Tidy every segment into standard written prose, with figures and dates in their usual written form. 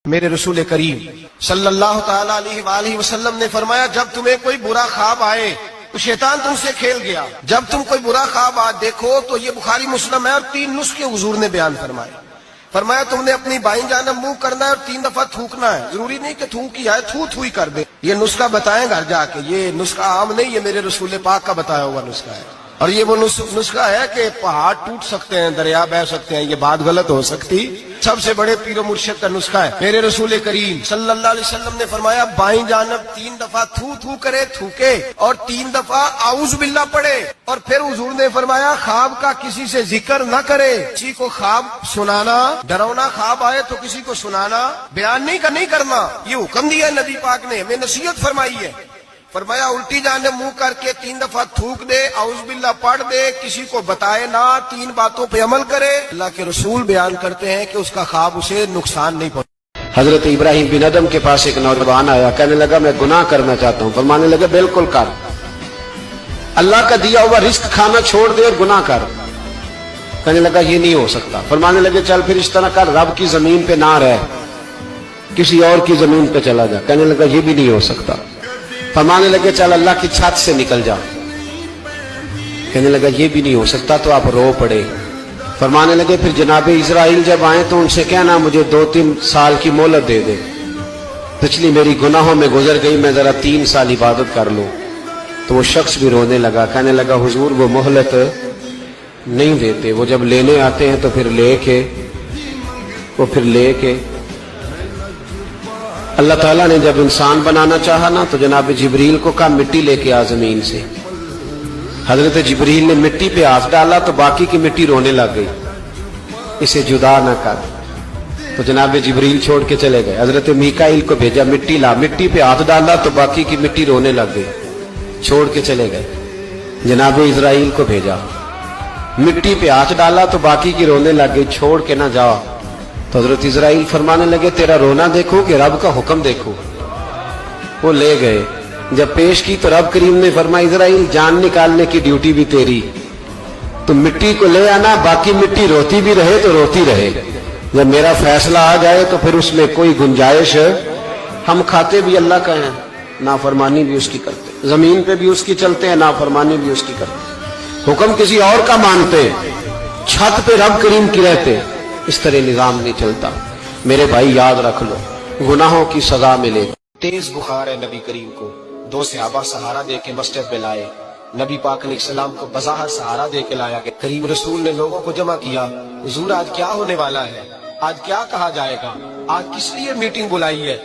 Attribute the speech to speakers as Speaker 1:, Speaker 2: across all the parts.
Speaker 1: میرے رسول کریم صلی اللہ تعالیٰ علیہ وآلہ وسلم نے فرمایا، جب تمہیں کوئی برا خواب آئے تو شیطان تم سے کھیل گیا، جب تم کوئی برا خواب دیکھو تو یہ بخاری مسلم ہے، اور 3 نسخے حضور نے بیان فرمائے۔ فرمایا تم نے اپنی بائیں جانب منہ کرنا ہے اور 3 دفعہ تھوکنا ہے، ضروری نہیں کہ تھوک ہی آئے، تھو ہی کر دے۔ یہ نسخہ بتائیں گھر جا کے، یہ نسخہ عام نہیں، یہ میرے رسول پاک کا بتایا ہوا نسخہ ہے، اور یہ وہ نسخہ ہے کہ پہاڑ ٹوٹ سکتے ہیں، دریا بہ سکتے ہیں، یہ بات غلط ہو سکتی، سب سے بڑے پیر و مرشد کا نسخہ ہے۔ میرے رسول کریم صلی اللہ علیہ وسلم نے فرمایا بائیں جانب 3 دفعہ تھو کرے، تھوکے، اور 3 دفعہ اعوذ باللہ پڑھے، اور پھر حضور نے فرمایا خواب کا کسی سے ذکر نہ کرے، کسی کو خواب سنانا، ڈراؤنا خواب آئے تو کسی کو سنانا، بیان نہیں کرنا، یہ حکم دیا ہے نبی پاک نے، ہمیں نصیحت فرمائی ہے۔ فرمایا الٹی جانب منہ کر کے 3 دفعہ تھوک دے، اعوذ باللہ پڑھ دے، کسی کو بتائے نہ، 3 باتوں پہ عمل کرے۔ اللہ کے رسول بیان کرتے ہیں کہ اس کا خواب اسے نقصان نہیں پہنچے۔
Speaker 2: حضرت ابراہیم بن ادم کے پاس ایک نوجوان آیا، کہنے لگا میں گناہ کرنا چاہتا ہوں۔ فرمانے لگے بالکل کر، اللہ کا دیا ہوا رزق کھانا چھوڑ دے اور گناہ کر۔ کہنے لگا یہ نہیں ہو سکتا۔ فرمانے لگے چل پھر اس طرح کر، رب کی زمین پہ نہ رہ، کسی اور کی زمین پہ چلا جا۔ کہنے لگا یہ بھی نہیں ہو سکتا۔ فرمانے لگے چل اللہ کی چھت سے نکل جا۔ کہنے لگا یہ بھی نہیں ہو سکتا، تو آپ رو پڑے۔ فرمانے لگے پھر جناب اسرائیل جب آئیں تو ان سے کہنا مجھے 2-3 سال کی مہلت دے دے، پچھلی میری گناہوں میں گزر گئی، میں ذرا 3 سال عبادت کر لوں۔ تو وہ شخص بھی رونے لگا، کہنے لگا حضور وہ مہلت نہیں دیتے، وہ جب لینے آتے ہیں تو پھر لے کے اللہ تعالیٰ نے جب انسان بنانا چاہا نا تو جناب جبریل کو کہا مٹی لے کے آ زمین سے۔ حضرت جبریل نے مٹی پہ ہاتھ ڈالا تو باقی کی مٹی رونے لگ گئی، اسے جدا نہ کر۔ تو جناب جبریل چھوڑ کے چلے گئے۔ حضرت میکائیل کو بھیجا مٹی لا، مٹی پہ ہاتھ ڈالا تو باقی کی مٹی رونے لگ گئی، چھوڑ کے چلے گئے۔ جناب اسرائیل کو بھیجا، مٹی پہ ہاتھ ڈالا تو باقی کی رونے لگ گئی، چھوڑ کے نہ جاؤ۔ تو حضرت اسرائیل فرمانے لگے تیرا رونا دیکھو کہ رب کا حکم دیکھو۔ وہ لے گئے، جب پیش کی تو رب کریم نے فرمایا اسرائیل جان نکالنے کی ڈیوٹی بھی تیری، تو مٹی کو لے آنا، باقی مٹی روتی بھی رہے تو روتی رہے، جب میرا فیصلہ آ جائے تو پھر اس میں کوئی گنجائش، ہم کھاتے بھی اللہ کا ہیں، نافرمانی بھی اس کی کرتے، زمین پہ بھی اس کی چلتے ہیں، نافرمانی بھی اس کی کرتے، حکم کسی اور کا مانتے، چھت پہ رب کریم کی رہتے، اس طرح نظام نہیں چلتا۔ میرے بھائی یاد رکھ لو، گناہوں کی سزا ملے۔
Speaker 1: تیز بخار ہے نبی کریم کو، 2 صحابہ سہارا دے کے مسجد میں لائے، نبی پاک علیہ السلام کو بظاہر سہارا دے کے لایا گیا۔ کریم رسول نے لوگوں کو جمع کیا، حضور آج کیا ہونے والا ہے، آج کیا کہا جائے گا، آج کس لیے میٹنگ بلائی ہے؟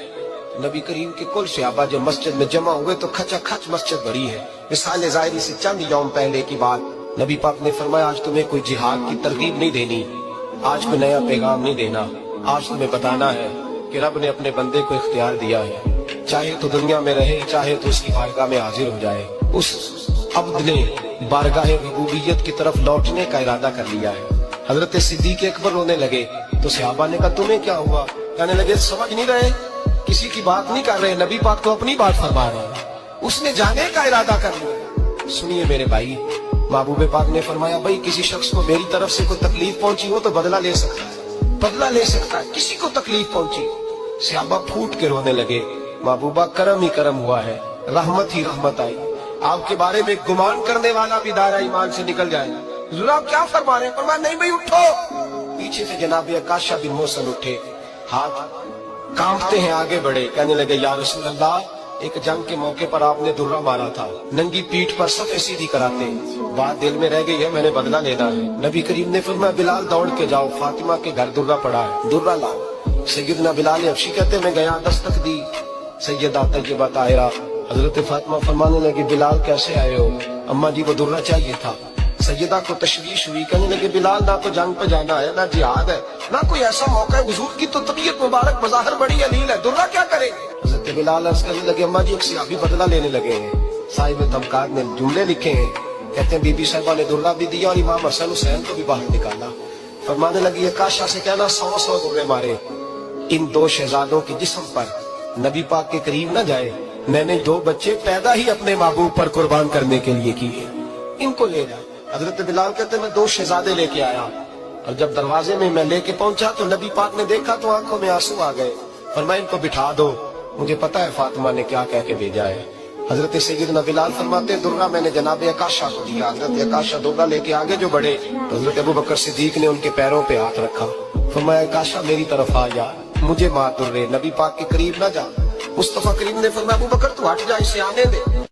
Speaker 1: نبی کریم کے کل صحابہ جب مسجد میں جمع ہوئے تو کھچا کھچ مسجد بھری ہے۔ مثال ظاہری سے چند یوم پہلے کی بات، نبی پاک نے فرمایا آج تمہیں کوئی جہاد کی ترغیب نہیں دینی، آج کوئی نیا پیغام نہیں دینا، آج تمہیں بتانا ہے کہ رب نے اپنے بندے کو اختیار دیا ہے، چاہے تو دنیا میں رہے، چاہے تو اس کی بارگاہ میں حاضر ہو جائے۔ اس عبد نے بارگاہ ربوبیت کی طرف لوٹنے کا ارادہ کر لیا ہے۔ حضرت صدیق اکبر رونے لگے تو صحابہ نے کہا تمہیں کیا ہوا؟ کہنے لگے سمجھ نہیں رہے، کسی کی بات نہیں کر رہے، نبی پاک تو اپنی بات فرما رہے ہیں، اس نے جانے کا ارادہ کر لیا۔ سنیے میرے بھائی، محبوب پاک نے فرمایا بھائی کسی شخص کو میری طرف سے کوئی تکلیف پہنچی ہو تو بدلہ لے سکتا ہے، بدلہ لے سکتا ہے، کسی کو تکلیف پہنچی۔ صحابہ پھوٹ کے رونے لگے، محبوبہ کرم ہی کرم ہوا ہے، رحمت ہی رحمت آئی، آپ کے بارے میں گمان کرنے والا بھی دائرہ ایمان سے نکل جائے۔ حضور آپ کیا فرما رہے ہیں؟ فرمایا نہیں بھائی اٹھو۔ پیچھے سے جناب عکاشہ بن محصن اٹھے، ہاتھ کانپتے ہیں، آگے بڑھے، کہنے لگے یا رسول اللہ ایک جنگ کے موقع پر آپ نے درہ مارا تھا، ننگی پیٹھ پر صفیں سیدھی کراتے، بات دل میں رہ گئی ہے، میں نے بدلہ لینا ہے۔ نبی کریم نے فرمایا بلال دوڑ کے جاؤ، فاطمہ کے گھر درہ پڑا ہے، درہ لاؤ۔ سیدنا بلال حبشی کہتے میں گیا، دستک دی، سیدہ طیبہ طاہرہ حضرت فاطمہ فرمانے لگی بلال کیسے آئے ہو؟ اماں جی وہ درہ چاہیے تھا۔ سیدہ کو تشویش ہوئی، کہنے لگے بلال نہ تو جنگ پہ جانا ہے، نہ جہاد ہے، نہ کوئی ایسا موقع ہے، حضور کی تو طبیعت مبارک بظاہر بڑی علیل ہے، درہ کیا کرے؟ حضرت بلال عرض کرنے لگے اماں جی ایک صحابی بدلہ لینے لگے ہیں، صاحب طبقات نے جملے لکھے ہیں، کہتے ہیں بی بی صاحبہ نے درہ بھی دیا اور امام حسن حسین کو بھی باہر نکالا۔ فرمانے لگی عکاشہ سے کہنا 100 درے مارے، ان 2 شہزادوں کے جسم پر نبی پاک کے قریب نہ جائے، میں نے 2 بچے پیدا ہی اپنے محبوب پر قربان کرنے کے لیے کیے، ان کو لے جا۔ حضرت بلال کہتے میں 2 شہزادے لے کے آیا، اور جب دروازے میں لے کے پہنچا تو نبی پاک نے دیکھا تو آنکھوں میں آنسو آ گئے۔ فرمایا ان کو بٹھا دو، مجھے پتا ہے فاطمہ نے کیا کہہ کے بھیجا ہے۔ حضرت سیدنا بلال فرماتے ہیں درہ میں نے جناب عکاشہ کو دیا، حضرت عکاشہ درہ لے کے آگے جو بڑھے تو حضرت ابو بکر صدیق نے ان کے پیروں پہ ہاتھ رکھا، فرمایا عکاشہ میری طرف آ جا، مجھے مار درے، نبی پاک کے قریب نہ جا۔ مصطفیٰ کریم نے فرمایا ابو بکر تو ہٹ جا، اسے آنے دے۔